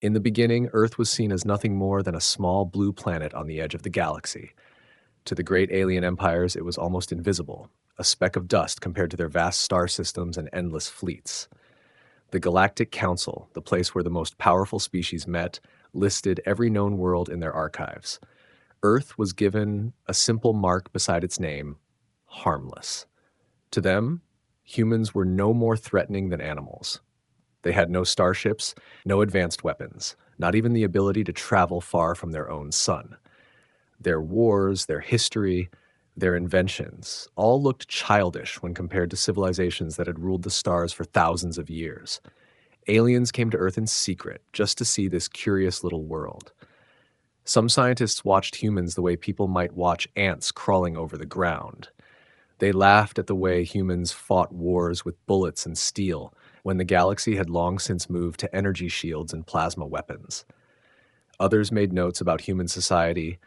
In the beginning, Earth was seen as nothing more than a small blue planet on the edge of the galaxy. To the great alien empires, it was almost invisible, a speck of dust compared to their vast star systems and endless fleets. The Galactic Council, the place where the most powerful species met, listed every known world in their archives. Earth was given a simple mark beside its name: harmless. To them, humans were no more threatening than animals. They had no starships, no advanced weapons, not even the ability to travel far from their own sun. Their wars, their history, their inventions all looked childish when compared to civilizations that had ruled the stars for thousands of years. Aliens came to Earth in secret just to see this curious little world. Some scientists watched humans the way people might watch ants crawling over the ground. They laughed at the way humans fought wars with bullets and steel when the galaxy had long since moved to energy shields and plasma weapons. Others made notes about human society,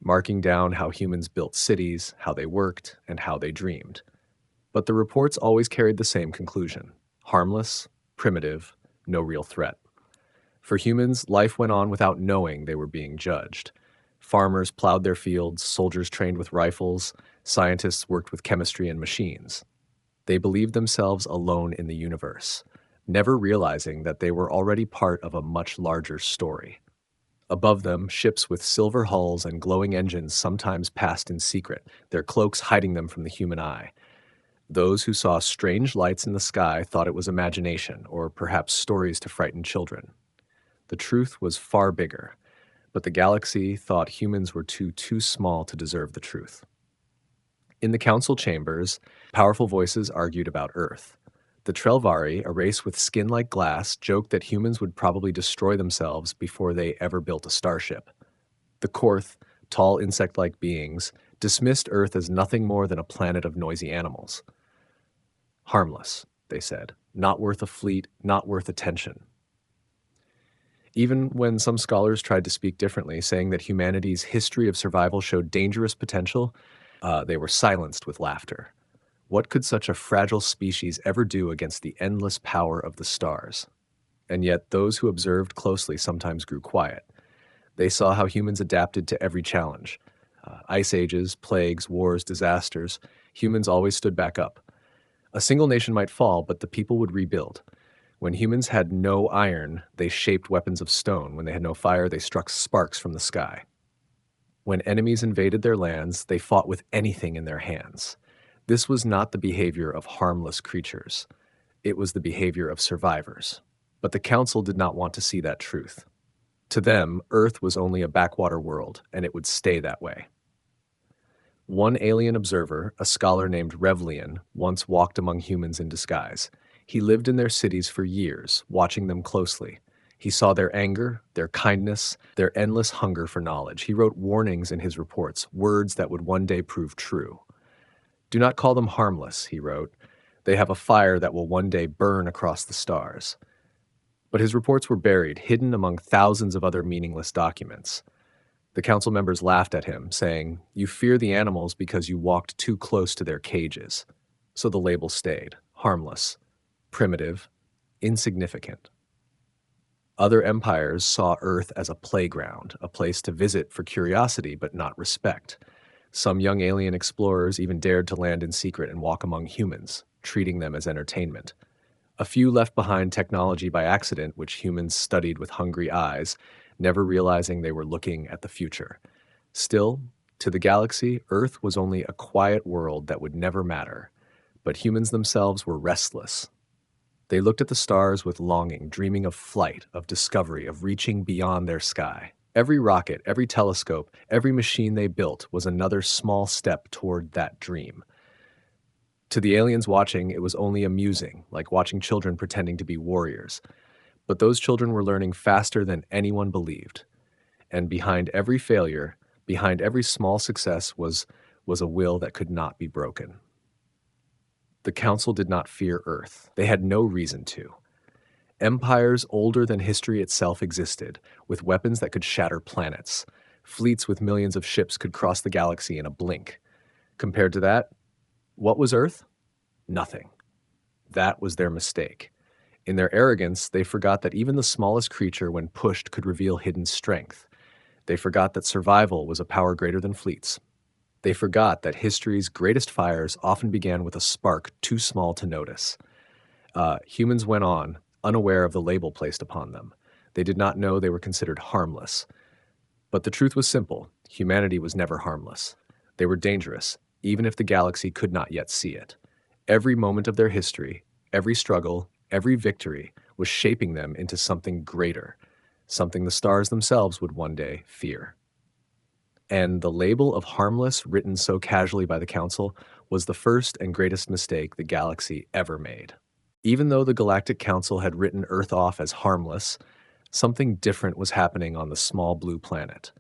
marking down how humans built cities, how they worked, and how they dreamed. But the reports always carried the same conclusion: harmless, primitive, no real threat. For humans, life went on without knowing they were being judged. Farmers plowed their fields, soldiers trained with rifles, scientists worked with chemistry and machines. They believed themselves alone in the universe, never realizing that they were already part of a much larger story. Above them, ships with silver hulls and glowing engines sometimes passed in secret, their cloaks hiding them from the human eye. Those who saw strange lights in the sky thought it was imagination, or perhaps stories to frighten children. The truth was far bigger, but the galaxy thought humans were too small to deserve the truth. In the council chambers, powerful voices argued about Earth. The Trelvari, a race with skin like glass, joked that humans would probably destroy themselves before they ever built a starship. The Korth, tall insect-like beings, dismissed Earth as nothing more than a planet of noisy animals. Harmless, they said, not worth a fleet, not worth attention. Even when some scholars tried to speak differently, saying that humanity's history of survival showed dangerous potential, they were silenced with laughter. What could such a fragile species ever do against the endless power of the stars? And yet, those who observed closely sometimes grew quiet. They saw how humans adapted to every challenge. Ice ages, plagues, wars, disasters. Humans always stood back up. A single nation might fall, but the people would rebuild. When humans had no iron, they shaped weapons of stone. When they had no fire, they struck sparks from the sky. When enemies invaded their lands, they fought with anything in their hands. This was not the behavior of harmless creatures. It was the behavior of survivors. But the Council did not want to see that truth. To them, Earth was only a backwater world, and it would stay that way. One alien observer, a scholar named Revlian, once walked among humans in disguise. He lived in their cities for years, watching them closely. He saw their anger, their kindness, their endless hunger for knowledge. He wrote warnings in his reports, words that would one day prove true. "Do not call them harmless," he wrote. "They have a fire that will one day burn across the stars." But his reports were buried, hidden among thousands of other meaningless documents. The council members laughed at him, saying, "You fear the animals because you walked too close to their cages." So the label stayed: harmless, primitive, insignificant. Other empires saw Earth as a playground, a place to visit for curiosity but not respect. Some young alien explorers even dared to land in secret and walk among humans, treating them as entertainment. A few left behind technology by accident, which humans studied with hungry eyes, never realizing they were looking at the future. Still, to the galaxy, Earth was only a quiet world that would never matter. But humans themselves were restless. They looked at the stars with longing, dreaming of flight, of discovery, of reaching beyond their sky. Every rocket, every telescope, every machine they built was another small step toward that dream. To the aliens watching, it was only amusing, like watching children pretending to be warriors. But those children were learning faster than anyone believed. And behind every failure, behind every small success was a will that could not be broken. The Council did not fear Earth. They had no reason to. Empires older than history itself existed, with weapons that could shatter planets. Fleets with millions of ships could cross the galaxy in a blink. Compared to that, what was Earth? Nothing. That was their mistake. In their arrogance, they forgot that even the smallest creature, when pushed, could reveal hidden strength. They forgot that survival was a power greater than fleets. They forgot that history's greatest fires often began with a spark too small to notice. Humans went on, unaware of the label placed upon them. They did not know they were considered harmless. But the truth was simple: humanity was never harmless. They were dangerous, even if the galaxy could not yet see it. Every moment of their history, every struggle, every victory was shaping them into something greater, something the stars themselves would one day fear. And the label of harmless, written so casually by the Council, was the first and greatest mistake the galaxy ever made. Even though the Galactic Council had written Earth off as harmless, something different was happening on the small blue planet.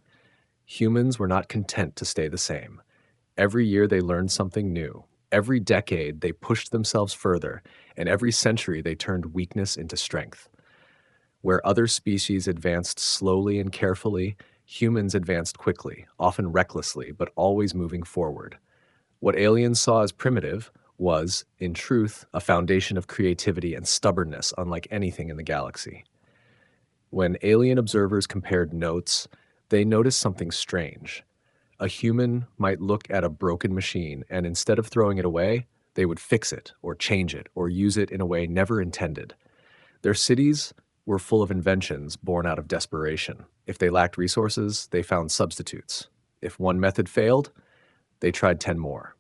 Humans were not content to stay the same. Every year they learned something new. Every decade they pushed themselves further, and every century they turned weakness into strength. Where other species advanced slowly and carefully, humans advanced quickly, often recklessly, but always moving forward. What aliens saw as primitive was, in truth, a foundation of creativity and stubbornness unlike anything in the galaxy. When alien observers compared notes, they noticed something strange. A human might look at a broken machine, and instead of throwing it away, they would fix it, or change it, or use it in a way never intended. Their cities were full of inventions born out of desperation. If they lacked resources, they found substitutes. If one method failed, they tried 10 more.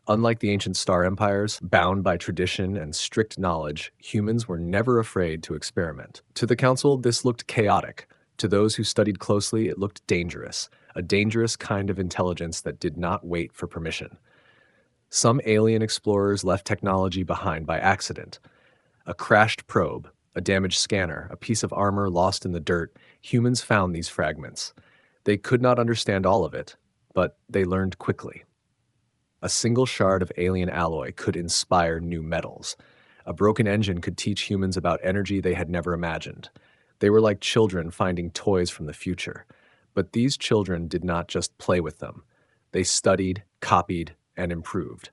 Unlike the ancient star empires, bound by tradition and strict knowledge, humans were never afraid to experiment. To the Council, this looked chaotic. To those who studied closely, it looked dangerous, a dangerous kind of intelligence that did not wait for permission. Some alien explorers left technology behind by accident. A crashed probe, a damaged scanner, a piece of armor lost in the dirt. Humans found these fragments. They could not understand all of it, but they learned quickly. A single shard of alien alloy could inspire new metals. A broken engine could teach humans about energy they had never imagined. They were like children finding toys from the future. But these children did not just play with them. They studied, copied, and improved.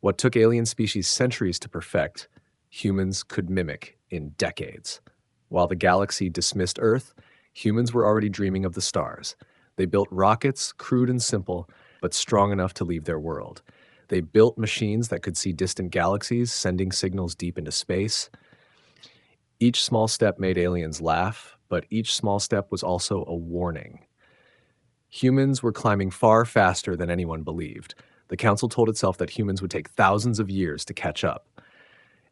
What took alien species centuries to perfect, humans could mimic in decades. While the galaxy dismissed Earth, humans were already dreaming of the stars. They built rockets, crude and simple, but strong enough to leave their world. They built machines that could see distant galaxies, sending signals deep into space. Each small step made aliens laugh, but each small step was also a warning. Humans were climbing far faster than anyone believed. The Council told itself that humans would take thousands of years to catch up.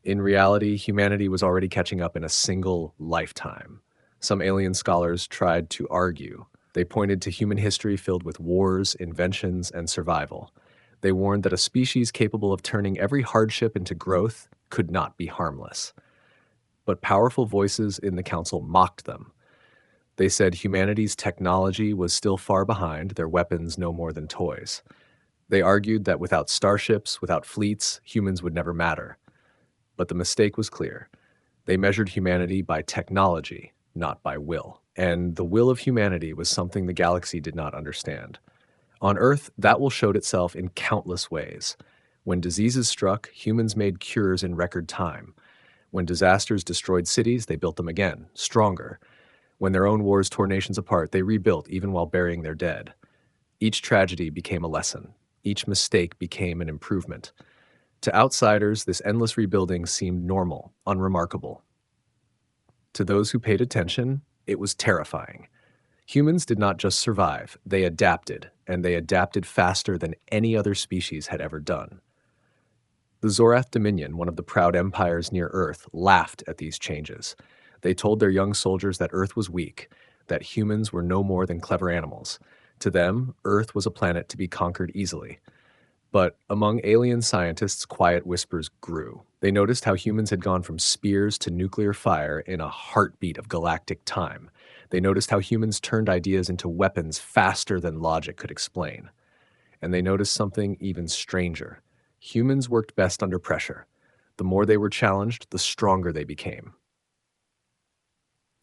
In reality, humanity was already catching up in a single lifetime. Some alien scholars tried to argue. They pointed to human history filled with wars, inventions, and survival. They warned that a species capable of turning every hardship into growth could not be harmless. But powerful voices in the Council mocked them. They said humanity's technology was still far behind, their weapons no more than toys. They argued that without starships, without fleets, humans would never matter. But the mistake was clear. They measured humanity by technology, not by will. And the will of humanity was something the galaxy did not understand. On Earth, that will showed itself in countless ways. When diseases struck, humans made cures in record time. When disasters destroyed cities, they built them again, stronger. When their own wars tore nations apart, they rebuilt even while burying their dead. Each tragedy became a lesson. Each mistake became an improvement. To outsiders, this endless rebuilding seemed normal, unremarkable. To those who paid attention, it was terrifying. Humans did not just survive, they adapted, and they adapted faster than any other species had ever done. The Zorath Dominion, one of the proud empires near Earth, laughed at these changes. They told their young soldiers that Earth was weak, that humans were no more than clever animals. To them, Earth was a planet to be conquered easily. But among alien scientists, quiet whispers grew. They noticed how humans had gone from spears to nuclear fire in a heartbeat of galactic time. They noticed how humans turned ideas into weapons faster than logic could explain. And they noticed something even stranger. Humans worked best under pressure. The more they were challenged, the stronger they became.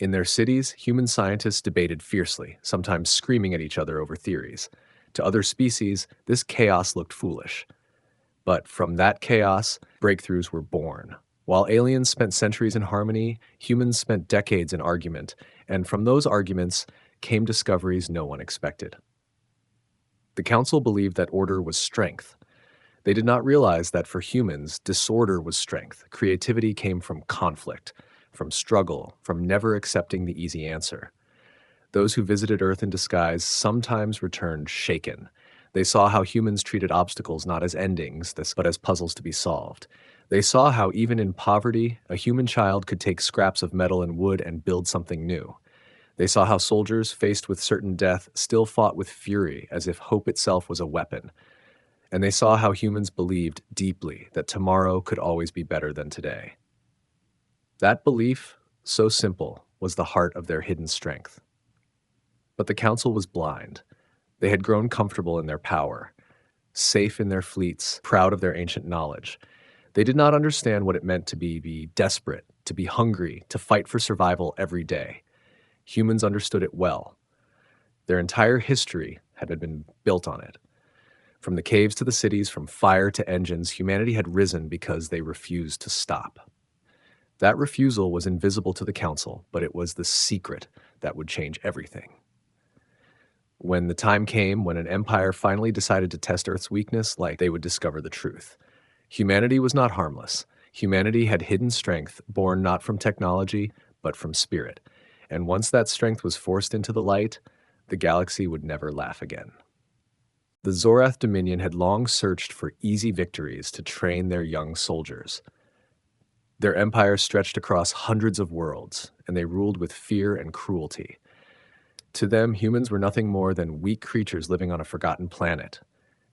In their cities, human scientists debated fiercely, sometimes screaming at each other over theories. To other species, this chaos looked foolish. But from that chaos, breakthroughs were born. While aliens spent centuries in harmony, humans spent decades in argument, and from those arguments came discoveries no one expected. The Council believed that order was strength. They did not realize that for humans, disorder was strength. Creativity came from conflict, from struggle, from never accepting the easy answer. Those who visited Earth in disguise sometimes returned shaken. They saw how humans treated obstacles not as endings, but as puzzles to be solved. They saw how, even in poverty, a human child could take scraps of metal and wood and build something new. They saw how soldiers, faced with certain death, still fought with fury, as if hope itself was a weapon. And they saw how humans believed deeply that tomorrow could always be better than today. That belief, so simple, was the heart of their hidden strength. But the Council was blind. They had grown comfortable in their power, safe in their fleets, proud of their ancient knowledge. They did not understand what it meant to be desperate, to be hungry, to fight for survival every day. Humans understood it well. Their entire history had been built on it. From the caves to the cities, from fire to engines, humanity had risen because they refused to stop. That refusal was invisible to the Council, but it was the secret that would change everything. When the time came when an empire finally decided to test Earth's weakness, they would discover the truth. Humanity was not harmless. Humanity had hidden strength, born not from technology, but from spirit. And once that strength was forced into the light, the galaxy would never laugh again. The Zorath Dominion had long searched for easy victories to train their young soldiers. Their empire stretched across hundreds of worlds, and they ruled with fear and cruelty. To them, humans were nothing more than weak creatures living on a forgotten planet.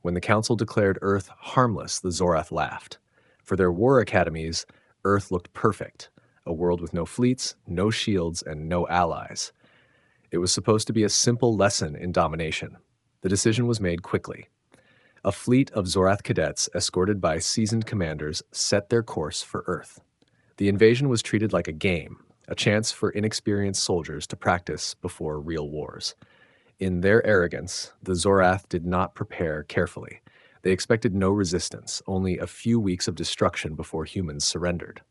When the Council declared Earth harmless, the Zorath laughed. For their war academies, Earth looked perfect, a world with no fleets, no shields, and no allies. It was supposed to be a simple lesson in domination. The decision was made quickly. A fleet of Zorath cadets, escorted by seasoned commanders, set their course for Earth. The invasion was treated like a game, a chance for inexperienced soldiers to practice before real wars. In their arrogance, the Zorath did not prepare carefully. They expected no resistance, only a few weeks of destruction before humans surrendered.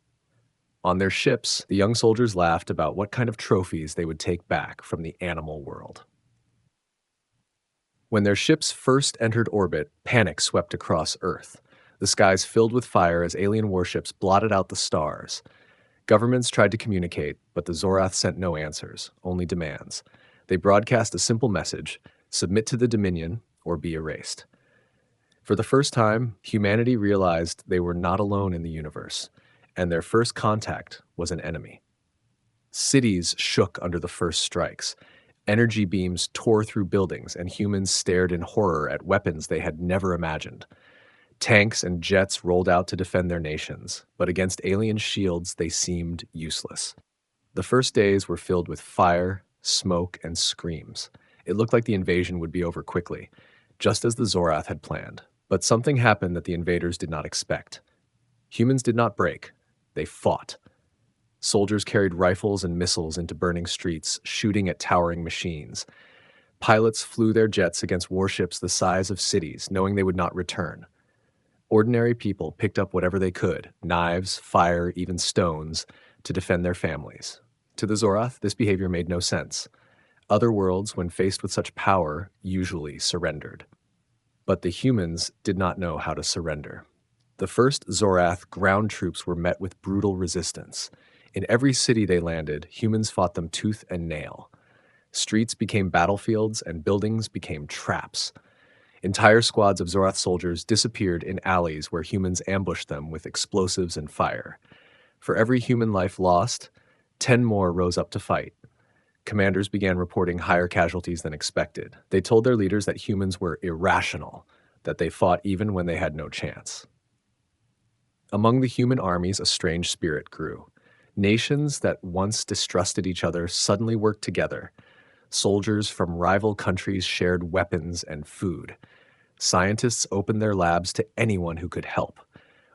On their ships, the young soldiers laughed about what kind of trophies they would take back from the animal world. When their ships first entered orbit, panic swept across Earth. The skies filled with fire as alien warships blotted out the stars. Governments tried to communicate, but the Zorath sent no answers, only demands. They broadcast a simple message: submit to the Dominion or be erased. For the first time, humanity realized they were not alone in the universe, and their first contact was an enemy. Cities shook under the first strikes. Energy beams tore through buildings, and humans stared in horror at weapons they had never imagined. Tanks and jets rolled out to defend their nations, but against alien shields they seemed useless. The first days were filled with fire, smoke, and screams. It looked like the invasion would be over quickly, just as the Zorath had planned. But something happened that the invaders did not expect. Humans did not break. They fought. Soldiers carried rifles and missiles into burning streets, shooting at towering machines. Pilots flew their jets against warships the size of cities, knowing they would not return. Ordinary people picked up whatever they could, knives, fire, even stones, to defend their families. To the Zorath, this behavior made no sense. Other worlds, when faced with such power, usually surrendered. But the humans did not know how to surrender. The first Zorath ground troops were met with brutal resistance. In every city they landed, humans fought them tooth and nail. Streets became battlefields and buildings became traps. Entire squads of Zorath soldiers disappeared in alleys where humans ambushed them with explosives and fire. For every human life lost, 10 more rose up to fight. Commanders began reporting higher casualties than expected. They told their leaders that humans were irrational, that they fought even when they had no chance. Among the human armies, a strange spirit grew. Nations that once distrusted each other suddenly worked together. Soldiers from rival countries shared weapons and food. Scientists opened their labs to anyone who could help.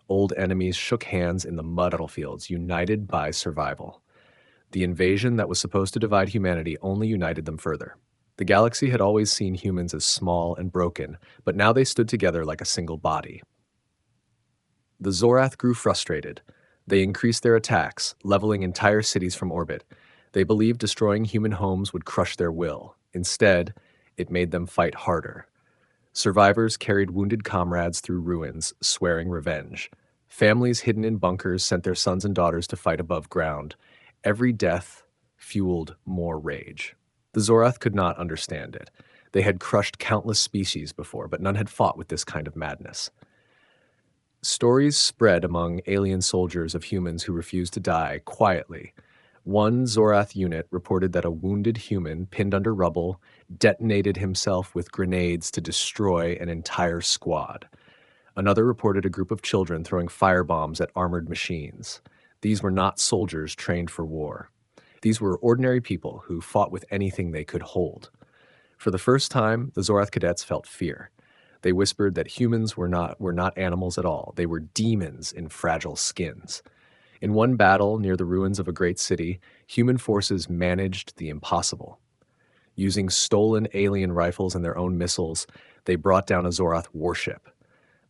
Old enemies shook hands in the mud battlefields, united by survival. The invasion that was supposed to divide humanity only united them further. The galaxy had always seen humans as small and broken, but now they stood together like a single body. The Zorath grew frustrated. They increased their attacks, leveling entire cities from orbit. They believed destroying human homes would crush their will. Instead, it made them fight harder. Survivors carried wounded comrades through ruins, swearing revenge. Families hidden in bunkers sent their sons and daughters to fight above ground. Every death fueled more rage. The Zorath could not understand it. They had crushed countless species before, but none had fought with this kind of madness. Stories spread among alien soldiers of humans who refused to die quietly. One Zorath unit reported that a wounded human pinned under rubble detonated himself with grenades to destroy an entire squad. Another reported a group of children throwing firebombs at armored machines. These were not soldiers trained for war. These were ordinary people who fought with anything they could hold. For the first time, the Zorath cadets felt fear. They whispered that humans were not animals at all. They were demons in fragile skins. In one battle near the ruins of a great city, human forces managed the impossible. Using stolen alien rifles and their own missiles, they brought down a Zorath warship.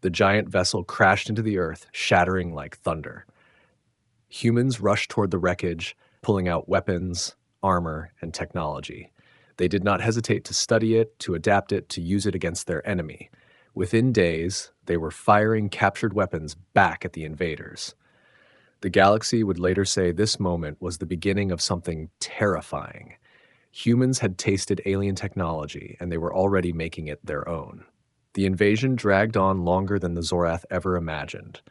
The giant vessel crashed into the earth, shattering like thunder. Humans rushed toward the wreckage, pulling out weapons, armor, and technology. They did not hesitate to study it, to adapt it, to use it against their enemy. Within days, they were firing captured weapons back at the invaders. The galaxy would later say this moment was the beginning of something terrifying. Humans had tasted alien technology, and they were already making it their own. The invasion dragged on longer than the Zorath ever imagined.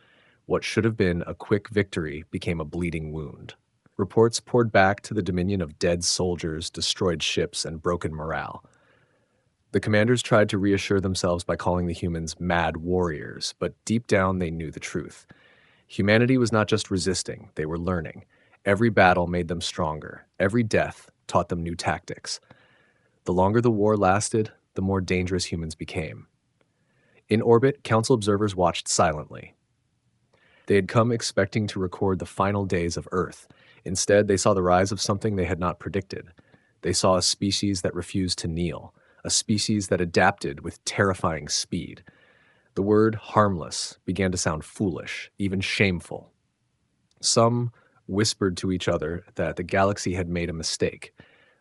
What should have been a quick victory became a bleeding wound. Reports poured back to the Dominion of dead soldiers, destroyed ships, and broken morale. The commanders tried to reassure themselves by calling the humans mad warriors, but deep down they knew the truth. Humanity was not just resisting, they were learning. Every battle made them stronger. Every death taught them new tactics. The longer the war lasted, the more dangerous humans became. In orbit, Council observers watched silently. They had come expecting to record the final days of Earth. Instead, they saw the rise of something they had not predicted. They saw a species that refused to kneel, a species that adapted with terrifying speed. The word harmless began to sound foolish, even shameful. Some whispered to each other that the galaxy had made a mistake.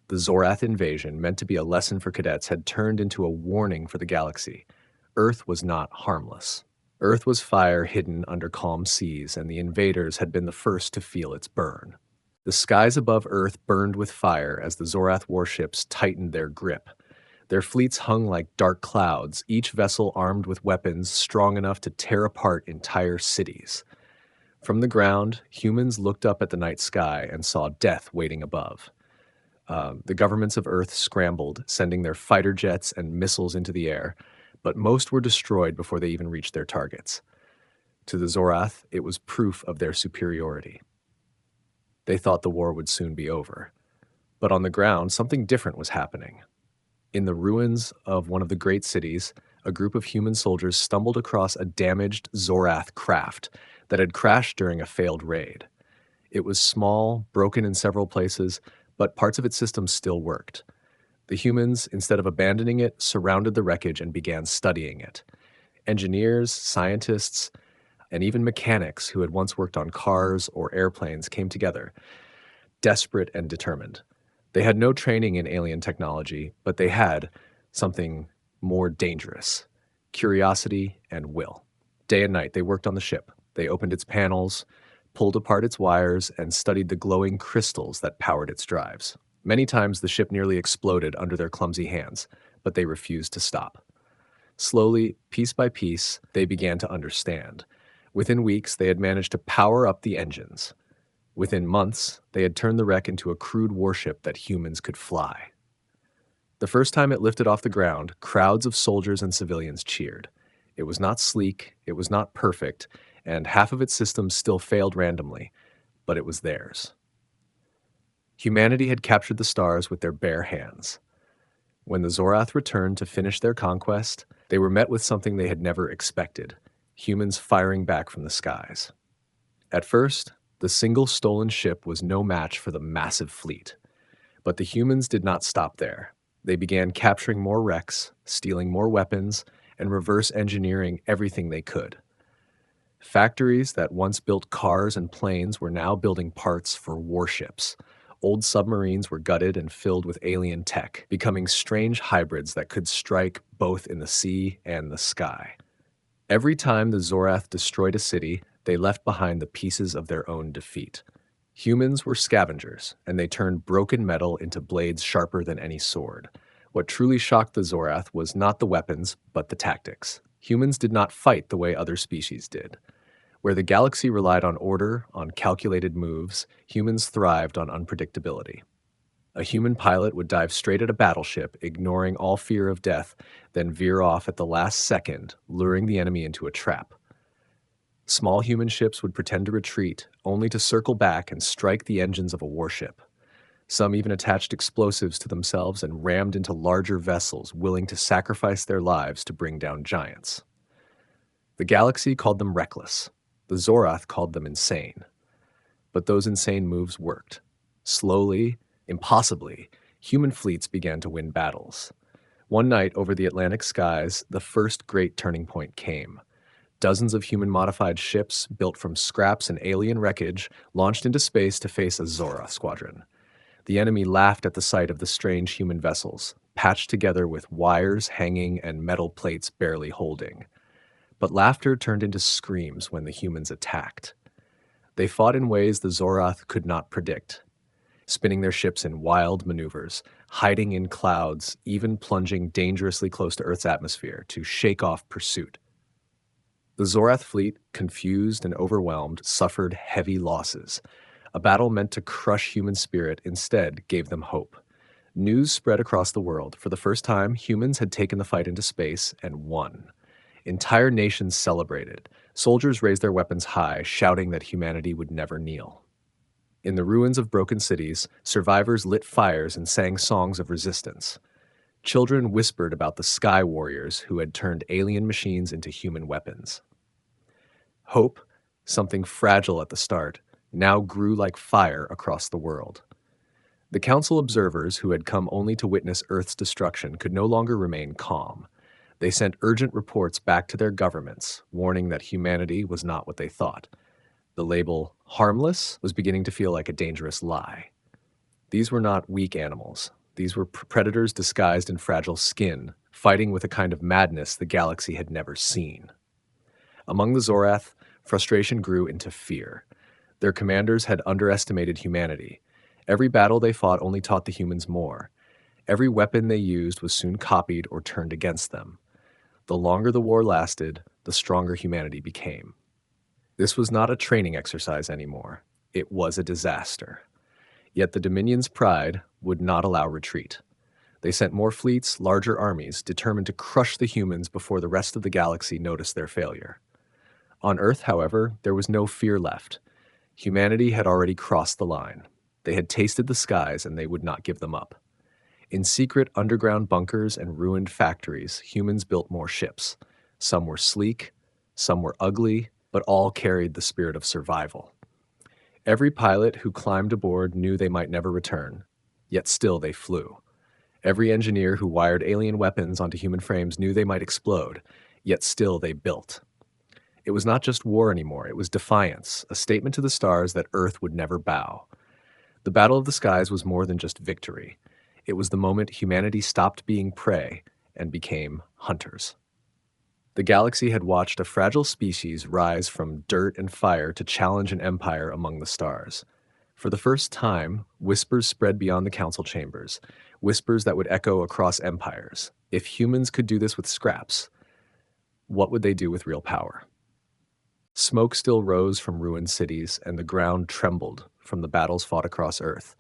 The Zorath invasion, meant to be a lesson for cadets, had turned into a warning for the galaxy. Earth was not harmless. Earth was fire hidden under calm seas, and the invaders had been the first to feel its burn. The skies above Earth burned with fire as the Zorath warships tightened their grip. Their fleets hung like dark clouds, each vessel armed with weapons strong enough to tear apart entire cities. From the ground, humans looked up at the night sky and saw death waiting above. The governments of Earth scrambled, sending their fighter jets and missiles into the air, but most were destroyed before they even reached their targets. To the Zorath, it was proof of their superiority. They thought the war would soon be over. But on the ground, something different was happening. In the ruins of one of the great cities, a group of human soldiers stumbled across a damaged Zorath craft that had crashed during a failed raid. It was small, broken in several places, but parts of its system still worked. The humans, instead of abandoning it, surrounded the wreckage and began studying it. Engineers, scientists, and even mechanics who had once worked on cars or airplanes came together, desperate and determined. They had no training in alien technology, but they had something more dangerous: curiosity and will. Day and night, they worked on the ship. They opened its panels, pulled apart its wires, and studied the glowing crystals that powered its drives. Many times, the ship nearly exploded under their clumsy hands, but they refused to stop. Slowly, piece by piece, they began to understand. Within weeks, they had managed to power up the engines. Within months, they had turned the wreck into a crude warship that humans could fly. The first time it lifted off the ground, crowds of soldiers and civilians cheered. It was not sleek, it was not perfect, and half of its systems still failed randomly, but it was theirs. Humanity had captured the stars with their bare hands. When the Zorath returned to finish their conquest, they were met with something they had never expected: humans firing back from the skies. At first, the single stolen ship was no match for the massive fleet. But the humans did not stop there. They began capturing more wrecks, stealing more weapons, and reverse engineering everything they could. Factories that once built cars and planes were now building parts for warships. Old submarines were gutted and filled with alien tech, becoming strange hybrids that could strike both in the sea and the sky. Every time the Zorath destroyed a city, they left behind the pieces of their own defeat. Humans were scavengers, and they turned broken metal into blades sharper than any sword. What truly shocked the Zorath was not the weapons, but the tactics. Humans did not fight the way other species did. Where the galaxy relied on order, on calculated moves, humans thrived on unpredictability. A human pilot would dive straight at a battleship, ignoring all fear of death, then veer off at the last second, luring the enemy into a trap. Small human ships would pretend to retreat, only to circle back and strike the engines of a warship. Some even attached explosives to themselves and rammed into larger vessels, willing to sacrifice their lives to bring down giants. The galaxy called them reckless. The Zorath called them insane. But those insane moves worked. Slowly, impossibly, human fleets began to win battles. One night over the Atlantic skies, the first great turning point came. Dozens of human-modified ships, built from scraps and alien wreckage, launched into space to face a Zorath squadron. The enemy laughed at the sight of the strange human vessels, patched together with wires hanging and metal plates barely holding. But laughter turned into screams when the humans attacked. They fought in ways the Zorath could not predict, spinning their ships in wild maneuvers, hiding in clouds, even plunging dangerously close to Earth's atmosphere to shake off pursuit. The Zorath fleet, confused and overwhelmed, suffered heavy losses. A battle meant to crush human spirit instead gave them hope. News spread across the world. For the first time, humans had taken the fight into space and won. Entire nations celebrated. Soldiers raised their weapons high, shouting that humanity would never kneel. In the ruins of broken cities, survivors lit fires and sang songs of resistance. Children whispered about the sky warriors who had turned alien machines into human weapons. Hope, something fragile at the start, now grew like fire across the world. The council observers, who had come only to witness Earth's destruction, could no longer remain calm. They sent urgent reports back to their governments, warning that humanity was not what they thought. The label harmless was beginning to feel like a dangerous lie. These were not weak animals. These were predators disguised in fragile skin, fighting with a kind of madness the galaxy had never seen. Among the Zorath, frustration grew into fear. Their commanders had underestimated humanity. Every battle they fought only taught the humans more. Every weapon they used was soon copied or turned against them. The longer the war lasted, the stronger humanity became. This was not a training exercise anymore. It was a disaster. Yet the Dominion's pride would not allow retreat. They sent more fleets, larger armies, determined to crush the humans before the rest of the galaxy noticed their failure. On Earth, however, there was no fear left. Humanity had already crossed the line. They had tasted the skies, and they would not give them up. In secret underground bunkers and ruined factories, humans built more ships. Some were sleek, some were ugly, but all carried the spirit of survival. Every pilot who climbed aboard knew they might never return, yet still they flew. Every engineer who wired alien weapons onto human frames knew they might explode, yet still they built. It was not just war anymore, it was defiance, a statement to the stars that Earth would never bow. The Battle of the Skies was more than just victory. It was the moment humanity stopped being prey and became hunters. The galaxy had watched a fragile species rise from dirt and fire to challenge an empire among the stars. For the first time, whispers spread beyond the council chambers, whispers that would echo across empires. If humans could do this with scraps, what would they do with real power? Smoke still rose from ruined cities, and the ground trembled from the battles fought across Earth.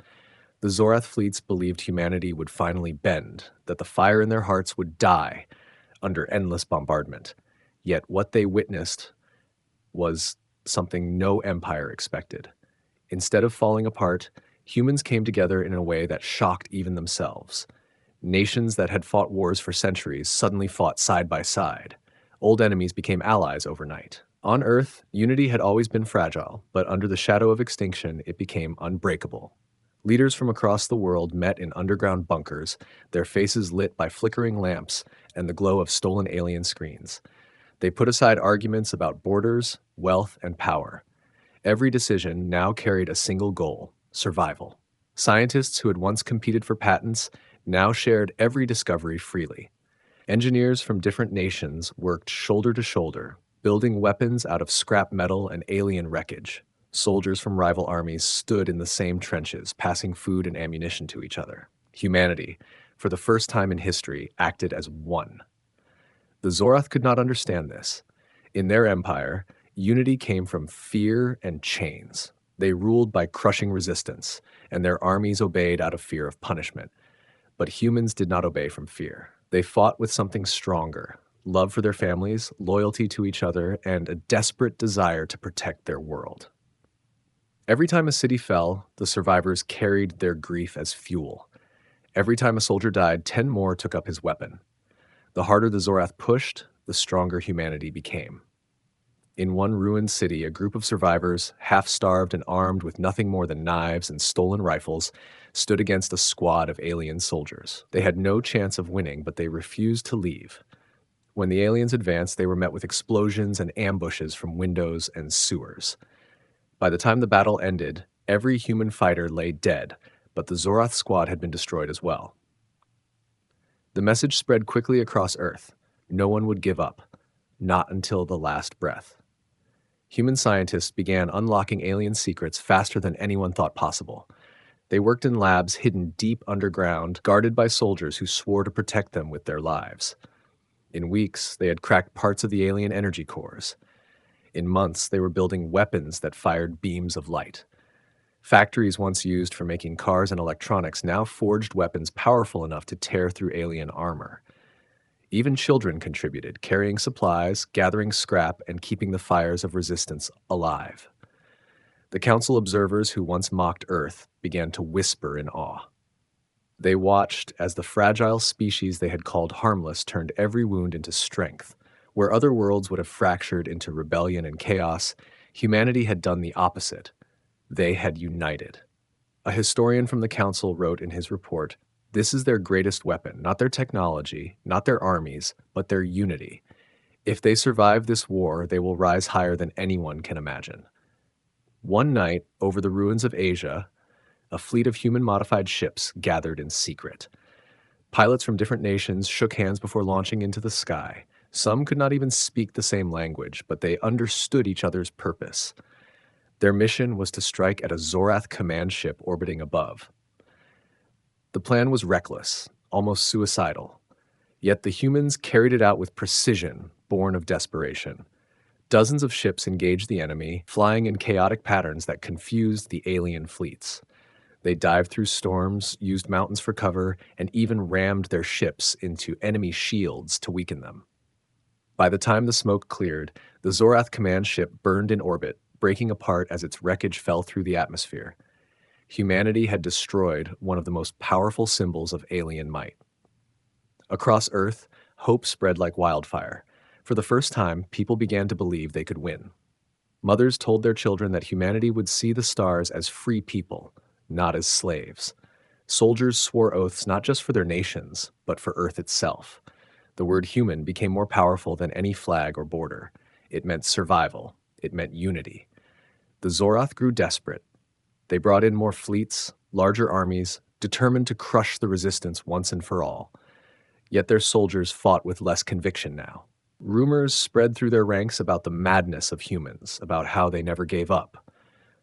The Zorath fleets believed humanity would finally bend, that the fire in their hearts would die under endless bombardment. Yet what they witnessed was something no empire expected. Instead of falling apart, humans came together in a way that shocked even themselves. Nations that had fought wars for centuries suddenly fought side by side. Old enemies became allies overnight. On Earth, unity had always been fragile, but under the shadow of extinction, it became unbreakable. Leaders from across the world met in underground bunkers, their faces lit by flickering lamps and the glow of stolen alien screens. They put aside arguments about borders, wealth, and power. Every decision now carried a single goal: survival. Scientists who had once competed for patents now shared every discovery freely. Engineers from different nations worked shoulder to shoulder, building weapons out of scrap metal and alien wreckage. Soldiers from rival armies stood in the same trenches, passing food and ammunition to each other. Humanity, for the first time in history, acted as one. The Zoroth could not understand this. In their empire, unity came from fear and chains. They ruled by crushing resistance, and their armies obeyed out of fear of punishment. But humans did not obey from fear. They fought with something stronger: love for their families, loyalty to each other, and a desperate desire to protect their world. Every time a city fell, the survivors carried their grief as fuel. Every time a soldier died, 10 more took up his weapon. The harder the Zoroth pushed, the stronger humanity became. In one ruined city, a group of survivors, half-starved and armed with nothing more than knives and stolen rifles, stood against a squad of alien soldiers. They had no chance of winning, but they refused to leave. When the aliens advanced, they were met with explosions and ambushes from windows and sewers. By the time the battle ended, every human fighter lay dead, but the Zoroth squad had been destroyed as well. The message spread quickly across Earth. No one would give up, not until the last breath. Human scientists began unlocking alien secrets faster than anyone thought possible. They worked in labs hidden deep underground, guarded by soldiers who swore to protect them with their lives. In weeks, they had cracked parts of the alien energy cores. In months, they were building weapons that fired beams of light. Factories once used for making cars and electronics now forged weapons powerful enough to tear through alien armor. Even children contributed, carrying supplies, gathering scrap, and keeping the fires of resistance alive. The council observers who once mocked Earth began to whisper in awe. They watched as the fragile species they had called harmless turned every wound into strength. Where other worlds would have fractured into rebellion and chaos, humanity had done the opposite. They had united. A historian from the council wrote in his report, "This is their greatest weapon, not their technology, not their armies, but their unity. If they survive this war, they will rise higher than anyone can imagine." One night, over the ruins of Asia, a fleet of human-modified ships gathered in secret. Pilots from different nations shook hands before launching into the sky. Some could not even speak the same language, but they understood each other's purpose. Their mission was to strike at a Zoroth command ship orbiting above. The plan was reckless, almost suicidal. Yet the humans carried it out with precision, born of desperation. Dozens of ships engaged the enemy, flying in chaotic patterns that confused the alien fleets. They dived through storms, used mountains for cover, and even rammed their ships into enemy shields to weaken them. By the time the smoke cleared, the Zoroth command ship burned in orbit, breaking apart as its wreckage fell through the atmosphere. Humanity had destroyed one of the most powerful symbols of alien might. Across Earth, hope spread like wildfire. For the first time, people began to believe they could win. Mothers told their children that humanity would see the stars as free people, not as slaves. Soldiers swore oaths not just for their nations, but for Earth itself. The word human became more powerful than any flag or border. It meant survival. It meant unity. The Zoroth grew desperate. They brought in more fleets, larger armies, determined to crush the resistance once and for all. Yet their soldiers fought with less conviction now. Rumors spread through their ranks about the madness of humans, about how they never gave up.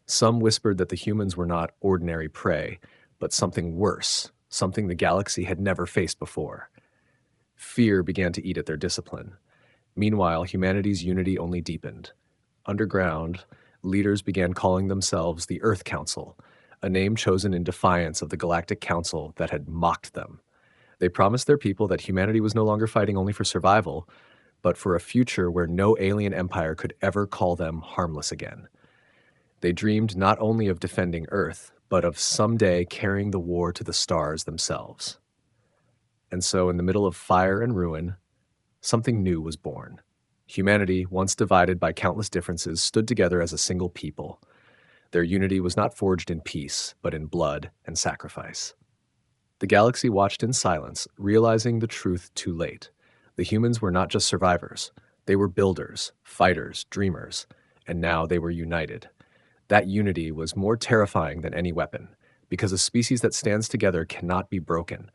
Some whispered that the humans were not ordinary prey, but something worse, something the galaxy had never faced before. Fear began to eat at their discipline. Meanwhile, humanity's unity only deepened. Underground, leaders began calling themselves the Earth Council, a name chosen in defiance of the Galactic Council that had mocked them. They promised their people that humanity was no longer fighting only for survival, but for a future where no alien empire could ever call them harmless again. They dreamed not only of defending Earth, but of someday carrying the war to the stars themselves. And so, in the middle of fire and ruin, something new was born. Humanity, once divided by countless differences, stood together as a single people. Their unity was not forged in peace, but in blood and sacrifice. The galaxy watched in silence, realizing the truth too late. The humans were not just survivors. They were builders, fighters, dreamers, and now they were united. That unity was more terrifying than any weapon, because a species that stands together cannot be broken,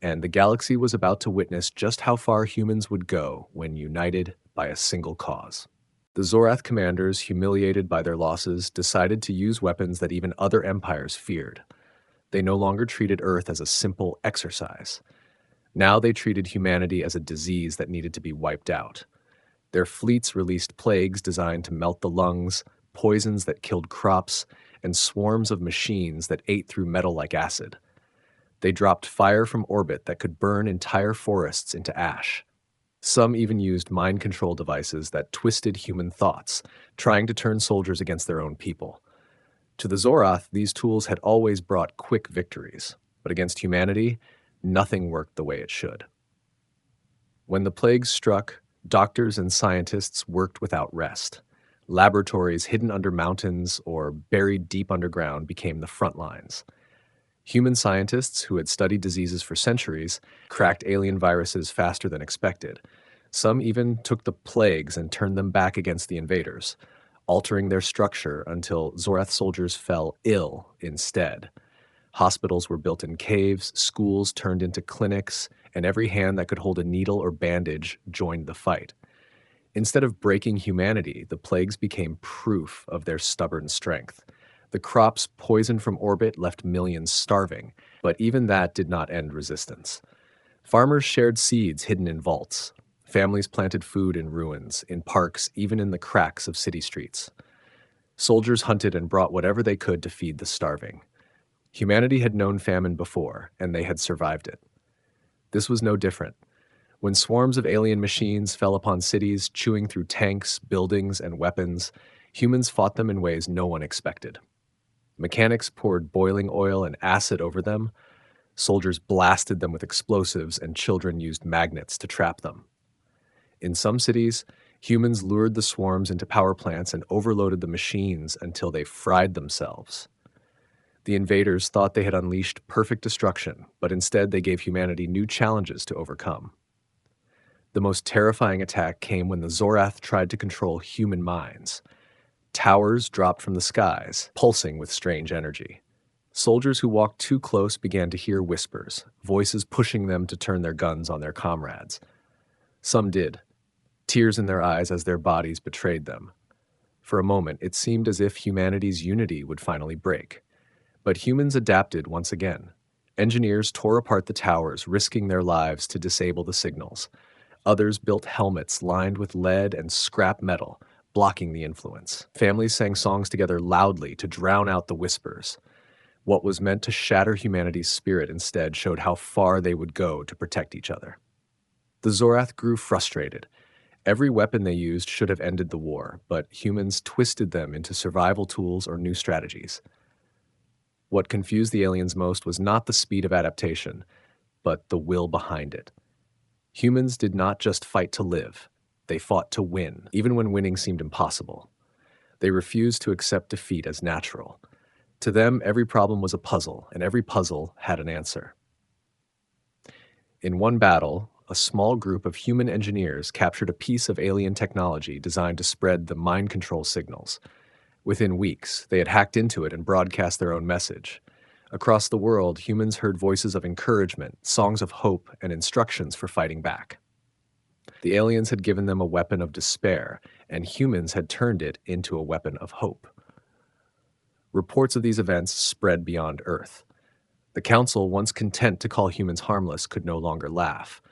and the galaxy was about to witness just how far humans would go when united by a single cause. The Zorath commanders, humiliated by their losses, decided to use weapons that even other empires feared. They no longer treated Earth as a simple exercise. Now they treated humanity as a disease that needed to be wiped out. Their fleets released plagues designed to melt the lungs, poisons that killed crops, and swarms of machines that ate through metal like acid. They dropped fire from orbit that could burn entire forests into ash. Some even used mind control devices that twisted human thoughts, trying to turn soldiers against their own people. To the Zorath, these tools had always brought quick victories, but against humanity, nothing worked the way it should. When the plagues struck, doctors and scientists worked without rest. Laboratories hidden under mountains or buried deep underground became the front lines. Human scientists who had studied diseases for centuries cracked alien viruses faster than expected. Some even took the plagues and turned them back against the invaders, altering their structure until Zorath soldiers fell ill instead. Hospitals were built in caves, schools turned into clinics, and every hand that could hold a needle or bandage joined the fight. Instead of breaking humanity, the plagues became proof of their stubborn strength. The crops poisoned from orbit left millions starving, but even that did not end resistance. Farmers shared seeds hidden in vaults. Families planted food in ruins, in parks, even in the cracks of city streets. Soldiers hunted and brought whatever they could to feed the starving. Humanity had known famine before, and they had survived it. This was no different. When swarms of alien machines fell upon cities, chewing through tanks, buildings, and weapons, humans fought them in ways no one expected. Mechanics poured boiling oil and acid over them. Soldiers blasted them with explosives, and children used magnets to trap them. In some cities, humans lured the swarms into power plants and overloaded the machines until they fried themselves. The invaders thought they had unleashed perfect destruction, but instead they gave humanity new challenges to overcome. The most terrifying attack came when the Zorath tried to control human minds. Towers dropped from the skies, pulsing with strange energy. Soldiers who walked too close began to hear whispers, voices pushing them to turn their guns on their comrades. Some did, tears in their eyes as their bodies betrayed them. For a moment, it seemed as if humanity's unity would finally break. But humans adapted once again. Engineers tore apart the towers, risking their lives to disable the signals. Others built helmets lined with lead and scrap metal, blocking the influence. Families sang songs together loudly to drown out the whispers. What was meant to shatter humanity's spirit instead showed how far they would go to protect each other. The Zorath grew frustrated. Every weapon they used should have ended the war, but humans twisted them into survival tools or new strategies. What confused the aliens most was not the speed of adaptation, but the will behind it. Humans did not just fight to live. They fought to win, even when winning seemed impossible. They refused to accept defeat as natural. To them, every problem was a puzzle, and every puzzle had an answer. In one battle, a small group of human engineers captured a piece of alien technology designed to spread the mind control signals. Within weeks, they had hacked into it and broadcast their own message. Across the world, humans heard voices of encouragement, songs of hope, and instructions for fighting back. The aliens had given them a weapon of despair, and humans had turned it into a weapon of hope. Reports of these events spread beyond Earth. The Council, once content to call humans harmless, could no longer laugh.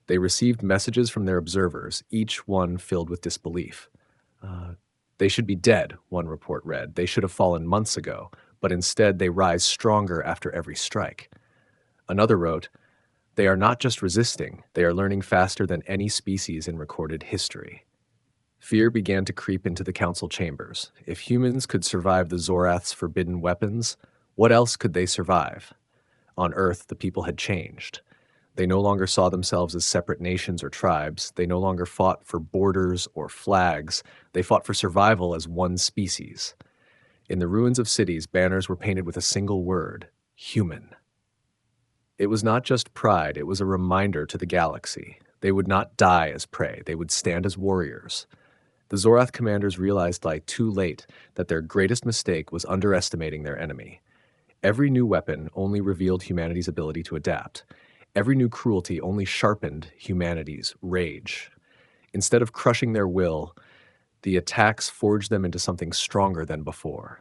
They received messages from their observers, each one filled with disbelief. They should be dead, one report read. They should have fallen months ago, but instead they rise stronger after every strike. Another wrote, they are not just resisting, they are learning faster than any species in recorded history. Fear began to creep into the council chambers. If humans could survive the Zorath's forbidden weapons, what else could they survive? On Earth, the people had changed. They no longer saw themselves as separate nations or tribes. They no longer fought for borders or flags. They fought for survival as one species. In the ruins of cities, banners were painted with a single word: human. It was not just pride, it was a reminder to the galaxy. They would not die as prey, they would stand as warriors. The Zorath commanders realized too late that their greatest mistake was underestimating their enemy. Every new weapon only revealed humanity's ability to adapt. Every new cruelty only sharpened humanity's rage. Instead of crushing their will, the attacks forged them into something stronger than before.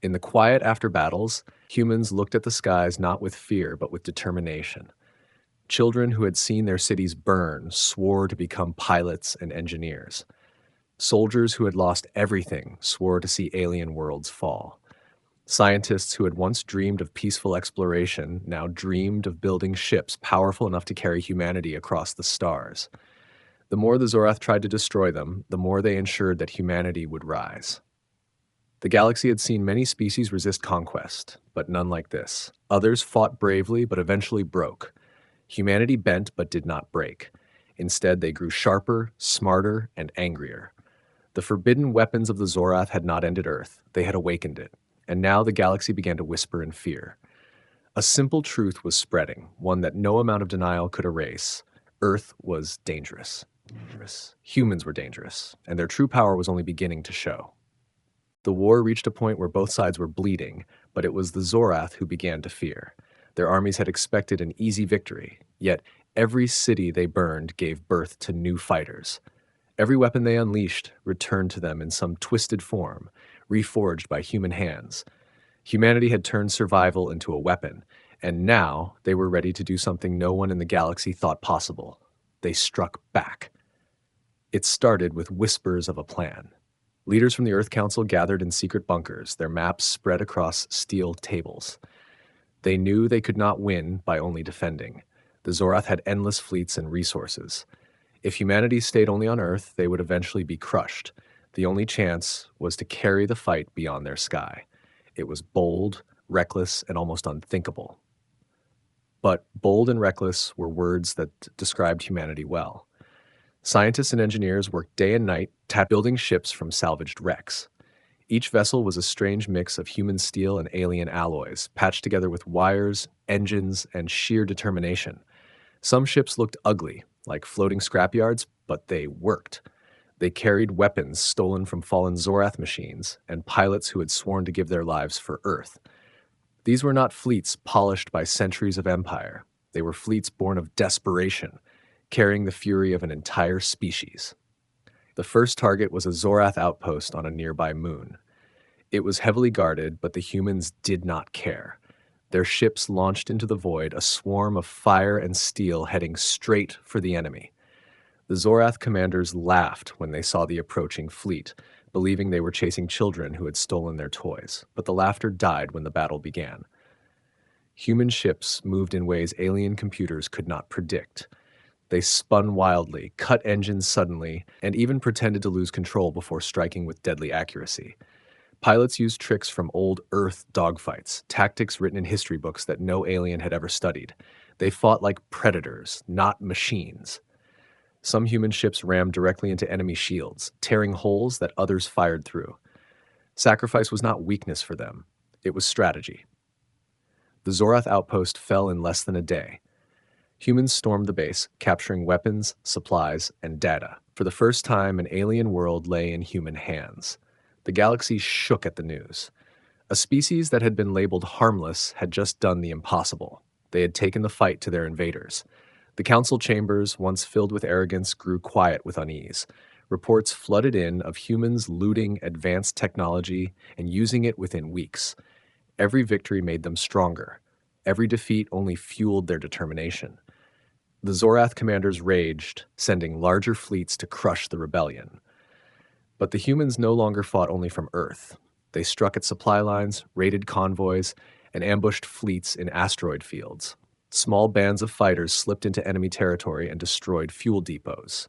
In the quiet after battles, humans looked at the skies not with fear but with determination. Children who had seen their cities burn swore to become pilots and engineers. Soldiers who had lost everything swore to see alien worlds fall. Scientists who had once dreamed of peaceful exploration now dreamed of building ships powerful enough to carry humanity across the stars. The more the Zorath tried to destroy them, the more they ensured that humanity would rise. The galaxy had seen many species resist conquest, but none like this. Others fought bravely but eventually broke. Humanity bent but did not break. Instead, they grew sharper, smarter, and angrier. The forbidden weapons of the Zorath had not ended Earth, they had awakened it, and now the galaxy began to whisper in fear. A simple truth was spreading, one that no amount of denial could erase. Earth was dangerous. Humans were dangerous, and their true power was only beginning to show. The war reached a point where both sides were bleeding, but it was the Zorath who began to fear. Their armies had expected an easy victory, yet every city they burned gave birth to new fighters. Every weapon they unleashed returned to them in some twisted form, reforged by human hands. Humanity had turned survival into a weapon, and now they were ready to do something no one in the galaxy thought possible. They struck back. It started with whispers of a plan. Leaders from the Earth Council gathered in secret bunkers, their maps spread across steel tables. They knew they could not win by only defending. The Zorath had endless fleets and resources. If humanity stayed only on Earth, they would eventually be crushed. The only chance was to carry the fight beyond their sky. It was bold, reckless, and almost unthinkable. But bold and reckless were words that described humanity well. Scientists and engineers worked day and night building ships from salvaged wrecks. Each vessel was a strange mix of human steel and alien alloys, patched together with wires, engines, and sheer determination. Some ships looked ugly, like floating scrapyards, but they worked. They carried weapons stolen from fallen Zorath machines and pilots who had sworn to give their lives for Earth. These were not fleets polished by centuries of empire. They were fleets born of desperation, carrying the fury of an entire species. The first target was a Zorath outpost on a nearby moon. It was heavily guarded, but the humans did not care. Their ships launched into the void, a swarm of fire and steel heading straight for the enemy. The Zorath commanders laughed when they saw the approaching fleet, believing they were chasing children who had stolen their toys, but the laughter died when the battle began. Human ships moved in ways alien computers could not predict. They spun wildly, cut engines suddenly, and even pretended to lose control before striking with deadly accuracy. Pilots used tricks from old Earth dogfights, tactics written in history books that no alien had ever studied. They fought like predators, not machines. Some human ships rammed directly into enemy shields, tearing holes that others fired through. Sacrifice was not weakness for them. It was strategy. The Zorath outpost fell in less than a day. Humans stormed the base, capturing weapons, supplies, and data. For the first time, an alien world lay in human hands. The galaxy shook at the news. A species that had been labeled harmless had just done the impossible. They had taken the fight to their invaders. The council chambers, once filled with arrogance, grew quiet with unease. Reports flooded in of humans looting advanced technology and using it within weeks. Every victory made them stronger. Every defeat only fueled their determination. The Zorath commanders raged, sending larger fleets to crush the rebellion. But the humans no longer fought only from Earth. They struck at supply lines, raided convoys, and ambushed fleets in asteroid fields. Small bands of fighters slipped into enemy territory and destroyed fuel depots.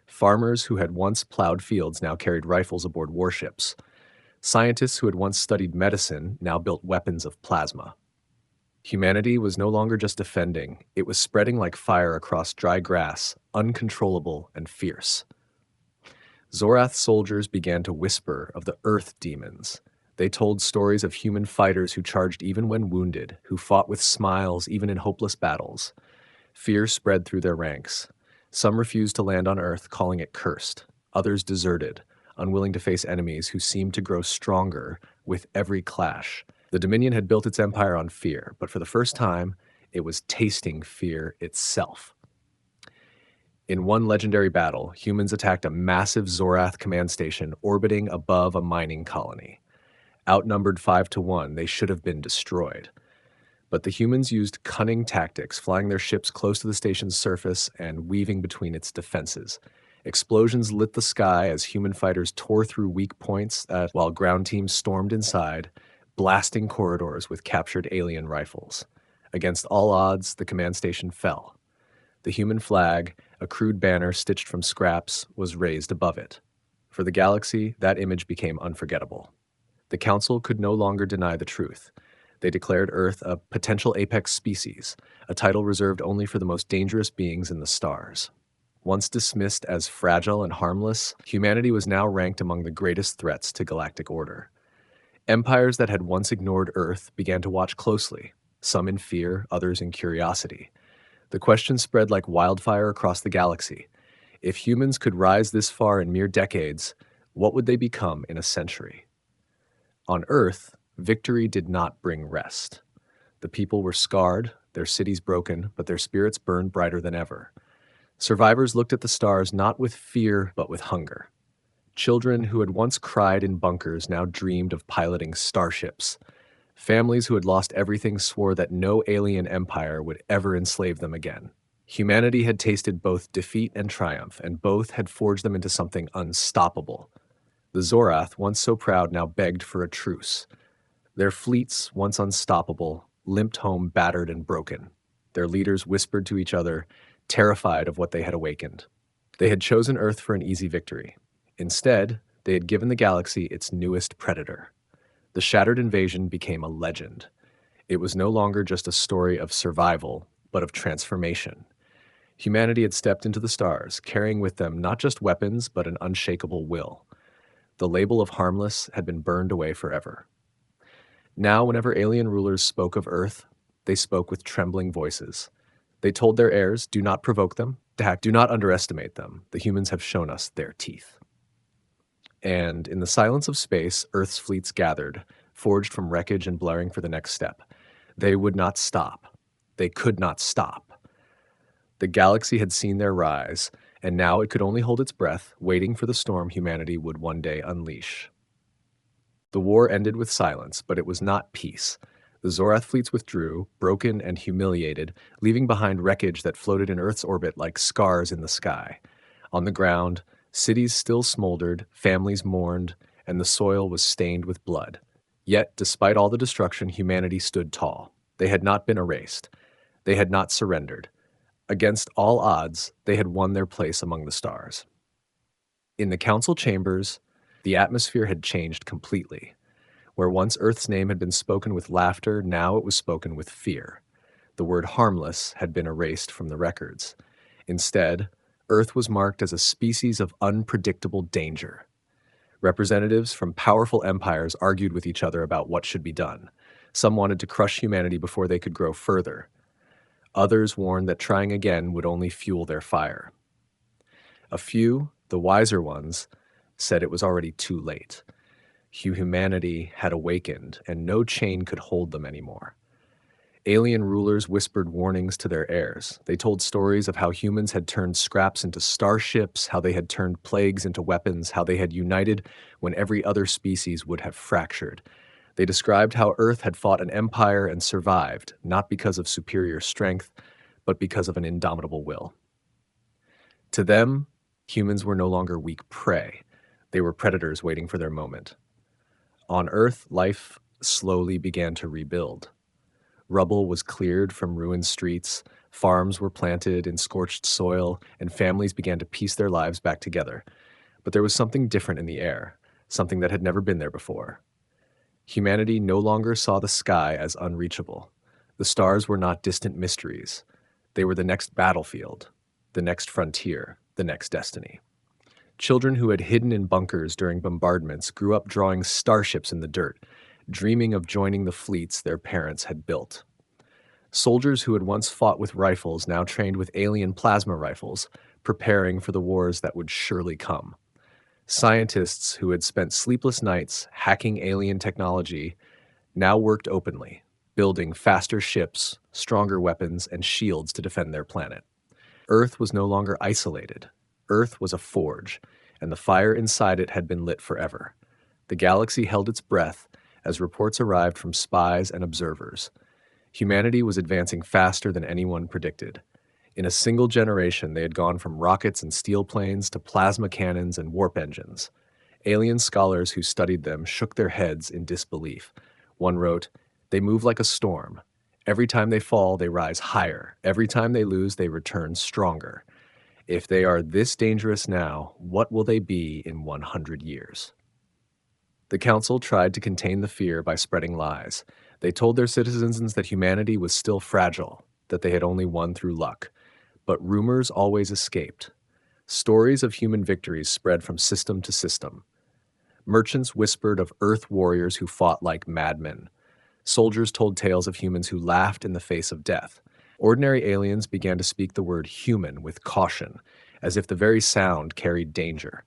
Farmers who had once plowed fields now carried rifles aboard warships. Scientists who had once studied medicine now built weapons of plasma. Humanity was no longer just defending, it was spreading like fire across dry grass, uncontrollable and fierce. Zorath soldiers began to whisper of the Earth demons. They told stories of human fighters who charged even when wounded, who fought with smiles even in hopeless battles. Fear spread through their ranks. Some refused to land on Earth, calling it cursed. Others deserted, unwilling to face enemies who seemed to grow stronger with every clash. The Dominion had built its empire on fear, but for the first time, it was tasting fear itself. In one legendary battle, humans attacked a massive Zorath command station orbiting above a mining colony. Outnumbered 5-1, they should have been destroyed. But the humans used cunning tactics, flying their ships close to the station's surface and weaving between its defenses. Explosions lit the sky as human fighters tore through weak points, while ground teams stormed inside, blasting corridors with captured alien rifles. Against all odds, the command station fell. The human flag, a crude banner stitched from scraps, was raised above it. For the galaxy, that image became unforgettable. The Council could no longer deny the truth. They declared Earth a potential apex species, a title reserved only for the most dangerous beings in the stars. Once dismissed as fragile and harmless, humanity was now ranked among the greatest threats to galactic order. Empires that had once ignored Earth began to watch closely, some in fear, others in curiosity. The question spread like wildfire across the galaxy. If humans could rise this far in mere decades, what would they become in a century? On Earth, victory did not bring rest. The people were scarred, their cities broken, but their spirits burned brighter than ever. Survivors looked at the stars not with fear, but with hunger. Children who had once cried in bunkers now dreamed of piloting starships. Families who had lost everything swore that no alien empire would ever enslave them again. Humanity had tasted both defeat and triumph, and both had forged them into something unstoppable. The Zorath, once so proud, now begged for a truce. Their fleets, once unstoppable, limped home battered and broken. Their leaders whispered to each other, terrified of what they had awakened. They had chosen Earth for an easy victory. Instead, they had given the galaxy its newest predator. The shattered invasion became a legend. It was no longer just a story of survival, but of transformation. Humanity had stepped into the stars, carrying with them not just weapons, but an unshakable will. The label of harmless had been burned away forever. Now, whenever alien rulers spoke of Earth, they spoke with trembling voices. They told their heirs, do not provoke them, do not underestimate them. The humans have shown us their teeth. And in the silence of space, Earth's fleets gathered, forged from wreckage and blaring for the next step. They would not stop. They could not stop. The galaxy had seen their rise, and now it could only hold its breath, waiting for the storm humanity would one day unleash. The war ended with silence, but it was not peace. The Zorath fleets withdrew, broken and humiliated, leaving behind wreckage that floated in Earth's orbit like scars in the sky. On the ground, cities still smoldered, families mourned, and the soil was stained with blood. Yet, despite all the destruction, humanity stood tall. They had not been erased. They had not surrendered. Against all odds, they had won their place among the stars. In the council chambers, the atmosphere had changed completely. Where once Earth's name had been spoken with laughter, now it was spoken with fear. The word harmless had been erased from the records. Instead, Earth was marked as a species of unpredictable danger. Representatives from powerful empires argued with each other about what should be done. Some wanted to crush humanity before they could grow further. Others warned that trying again would only fuel their fire. A few, the wiser ones, said it was already too late. Humanity had awakened, and no chain could hold them anymore. Alien rulers whispered warnings to their heirs. They told stories of how humans had turned scraps into starships, how they had turned plagues into weapons, how they had united when every other species would have fractured. They described how Earth had fought an empire and survived, not because of superior strength, but because of an indomitable will. To them, humans were no longer weak prey. They were predators waiting for their moment. On Earth, life slowly began to rebuild. Rubble was cleared from ruined streets, farms were planted in scorched soil, and families began to piece their lives back together. But there was something different in the air, something that had never been there before. Humanity no longer saw the sky as unreachable. The stars were not distant mysteries. They were the next battlefield, the next frontier, the next destiny. Children who had hidden in bunkers during bombardments grew up drawing starships in the dirt, dreaming of joining the fleets their parents had built. Soldiers who had once fought with rifles now trained with alien plasma rifles, preparing for the wars that would surely come. Scientists who had spent sleepless nights hacking alien technology now worked openly, building faster ships, stronger weapons, and shields to defend their planet. Earth was no longer isolated. Earth was a forge, and the fire inside it had been lit forever. The galaxy held its breath as reports arrived from spies and observers. Humanity was advancing faster than anyone predicted. In a single generation, they had gone from rockets and steel planes to plasma cannons and warp engines. Alien scholars who studied them shook their heads in disbelief. One wrote, "They move like a storm. Every time they fall, they rise higher. Every time they lose, they return stronger. If they are this dangerous now, what will they be in 100 years?" The council tried to contain the fear by spreading lies. They told their citizens that humanity was still fragile, that they had only won through luck. But rumors always escaped. Stories of human victories spread from system to system. Merchants whispered of Earth warriors who fought like madmen. Soldiers told tales of humans who laughed in the face of death. Ordinary aliens began to speak the word human with caution, as if the very sound carried danger.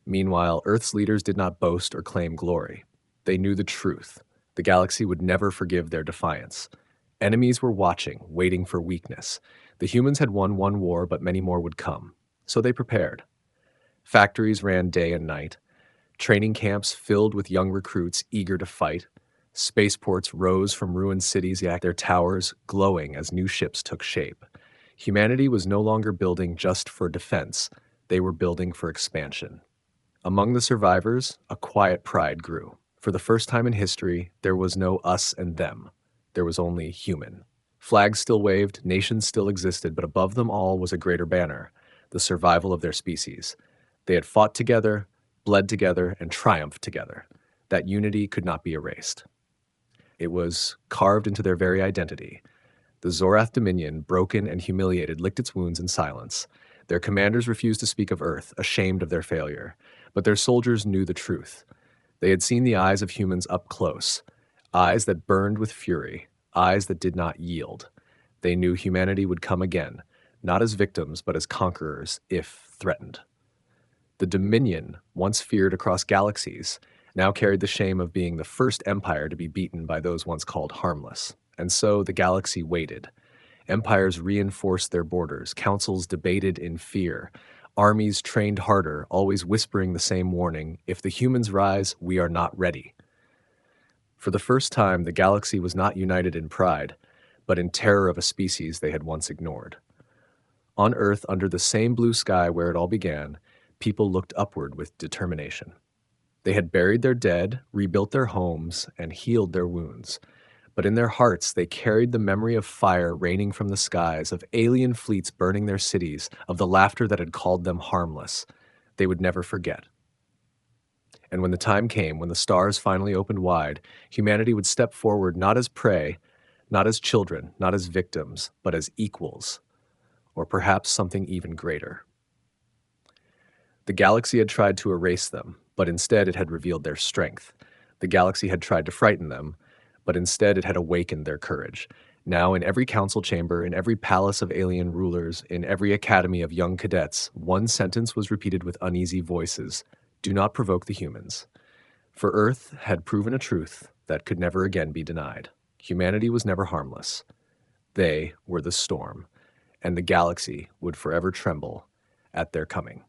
Meanwhile, Earth's leaders did not boast or claim glory. They knew the truth. The galaxy would never forgive their defiance. Enemies were watching, waiting for weakness. The humans had won one war, but many more would come. So they prepared. Factories ran day and night. Training camps filled with young recruits eager to fight. Spaceports rose from ruined cities, their towers glowing as new ships took shape. Humanity was no longer building just for defense. They were building for expansion. Among the survivors, a quiet pride grew. For the first time in history, there was no us and them. There was only human. Flags still waved, nations still existed, but above them all was a greater banner, the survival of their species. They had fought together, bled together, and triumphed together. That unity could not be erased. It was carved into their very identity. The Zorath Dominion, broken and humiliated, licked its wounds in silence. Their commanders refused to speak of Earth, ashamed of their failure. But their soldiers knew the truth. They had seen the eyes of humans up close, eyes that burned with fury, eyes that did not yield. They knew humanity would come again, not as victims, but as conquerors, if threatened. The Dominion, once feared across galaxies, now carried the shame of being the first empire to be beaten by those once called harmless. And so the galaxy waited. Empires reinforced their borders, councils debated in fear, armies trained harder, always whispering the same warning, "If the humans rise, we are not ready." For the first time, the galaxy was not united in pride, but in terror of a species they had once ignored. On Earth, under the same blue sky where it all began, people looked upward with determination. They had buried their dead, rebuilt their homes, and healed their wounds. But in their hearts, they carried the memory of fire raining from the skies, of alien fleets burning their cities, of the laughter that had called them harmless. They would never forget. And when the time came, when the stars finally opened wide, humanity would step forward not as prey, not as children, not as victims, but as equals, or perhaps something even greater. The galaxy had tried to erase them, but instead it had revealed their strength. The galaxy had tried to frighten them, but instead it had awakened their courage. Now, in every council chamber, in every palace of alien rulers, in every academy of young cadets, one sentence was repeated with uneasy voices: "Do not provoke the humans." For Earth had proven a truth that could never again be denied. Humanity was never harmless. They were the storm, and the galaxy would forever tremble at their coming.